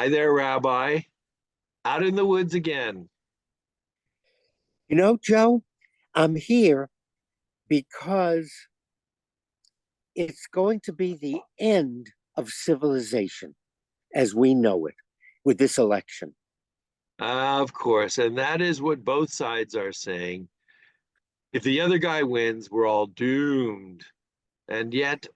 Hi there, Rabbi. Out in the woods again. You know, Joe, I'm here because it's going to be the end of civilization as we know it with this election. Of course, and that is what both sides are saying. If the other guy wins, we're all doomed. And yet,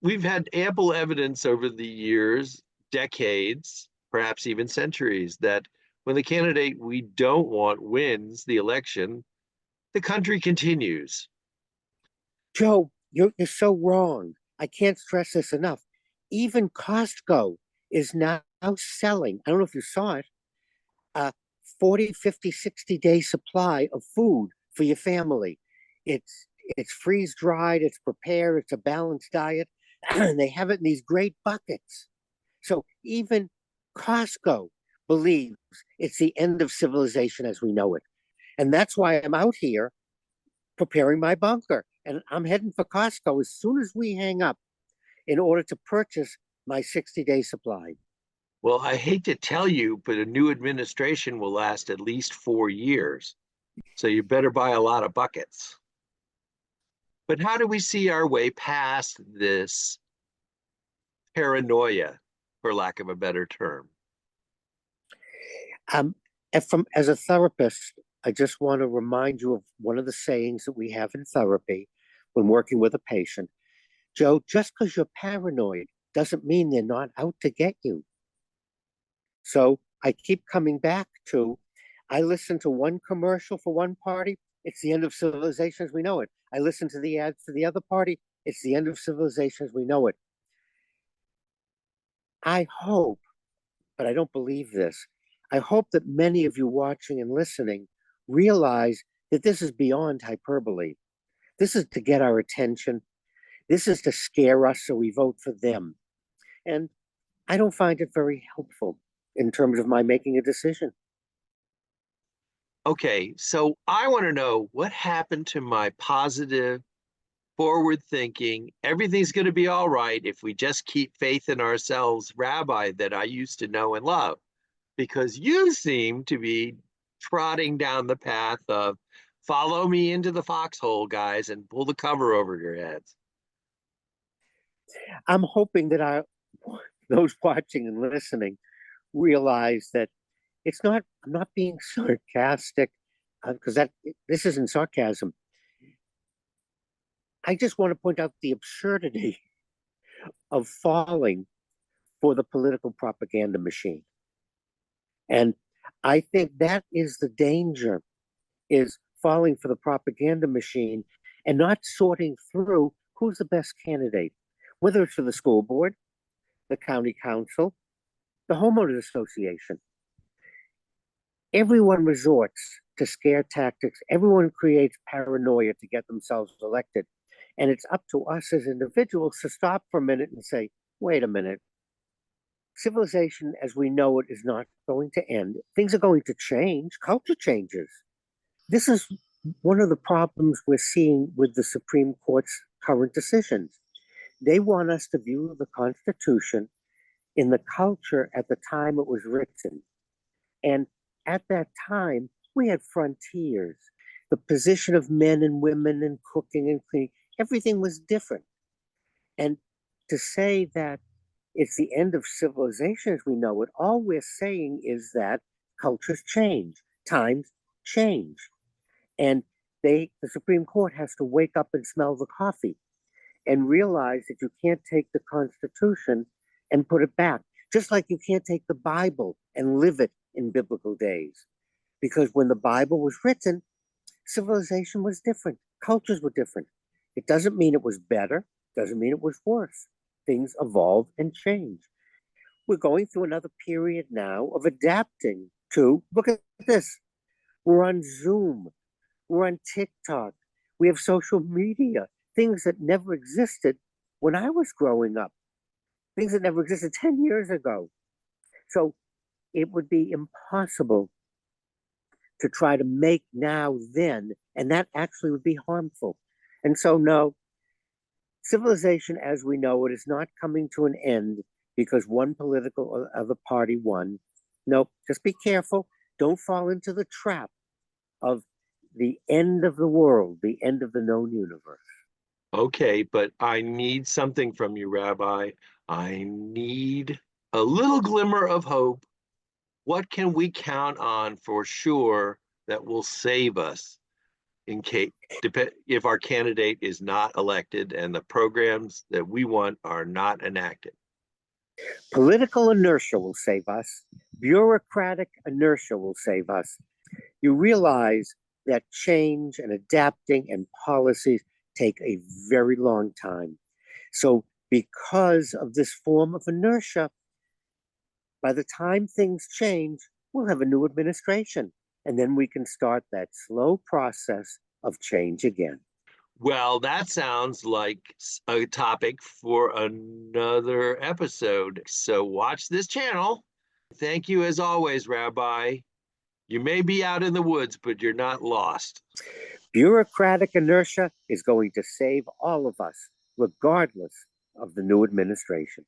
we've had ample evidence over the years, decades, perhaps even centuries, that when the candidate we don't want wins the election, the country continues. Joe, you're so wrong. I can't stress this enough. Even Costco is now selling, I don't know if you saw it, a 40, 50, 60-day supply of food for your family. It's freeze dried, it's prepared, it's a balanced diet, and they have it in these great buckets. So even Costco believes it's the end of civilization as we know it. And that's why I'm out here preparing my bunker. And I'm heading for Costco as soon as we hang up in order to purchase my 60-day supply. Well, I hate to tell you, but a new administration will last at least 4 years. So you better buy a lot of buckets. But how do we see our way past this paranoia, for lack of a better term? As a therapist, I just want to remind you of one of the sayings that we have in therapy when working with a patient. Joe, just because you're paranoid doesn't mean they're not out to get you. So I keep coming back to, I listen to one commercial for one party, it's the end of civilization as we know it. I listen to the ads for the other party, it's the end of civilization as we know it. I hope, but I don't believe this, I hope that many of you watching and listening realize that this is beyond hyperbole. This is to get our attention. This is to scare us so we vote for them. And I don't find it very helpful in terms of my making a decision. Okay, so I want to know what happened to my positive, forward thinking, everything's going to be all right if we just keep faith in ourselves, rabbi that I used to know and love. Because you seem to be trotting down the path of follow me into the foxhole, guys, and pull the cover over your heads. I'm hoping that those watching and listening realize that I'm not being sarcastic because this isn't sarcasm. I just want to point out the absurdity of falling for the political propaganda machine. And I think that is the danger, is falling for the propaganda machine and not sorting through who's the best candidate, whether it's for the school board, the county council, the homeowners association. Everyone resorts to scare tactics. Everyone creates paranoia to get themselves elected. And it's up to us as individuals to stop for a minute and say, wait a minute. Civilization as we know it is not going to end. Things are going to change. Culture changes. This is one of the problems we're seeing with the Supreme Court's current decisions. They want us to view the Constitution in the culture at the time it was written. And at that time, we had frontiers. The position of men and women and cooking and cleaning, everything was different. And to say that it's the end of civilization as we know it, all we're saying is that cultures change, times change. And the Supreme Court has to wake up and smell the coffee and realize that you can't take the Constitution and put it back. Just like you can't take the Bible and live it in biblical days. Because when the Bible was written, civilization was different. Cultures were different. It doesn't mean it was better, doesn't mean it was worse. Things evolve and change. We're going through another period now of adapting to, look at this. We're on Zoom. We're on TikTok. We have social media, things that never existed when I was growing up, things that never existed 10 years ago. So it would be impossible to try to make now then, and that actually would be harmful. And so, no, civilization as we know it is not coming to an end. because one political other party won. Nope, just be careful. Don't fall into the trap of the end of the world, the end of the known universe. Okay, but I need something from you, Rabbi. I need a little glimmer of hope. What can we count on for sure that will save us in case if our candidate is not elected and the programs that we want are not enacted? Political inertia will save us. Bureaucratic inertia will save us. You realize that change and adapting and policies take a very long time. So, because of this form of inertia, by the time things change, we'll have a new administration. And then we can start that slow process of change again. Well, that sounds like a topic for another episode. So watch this channel. Thank you as always, Rabbi. You may be out in the woods, but you're not lost. Bureaucratic inertia is going to save all of us, regardless of the new administration.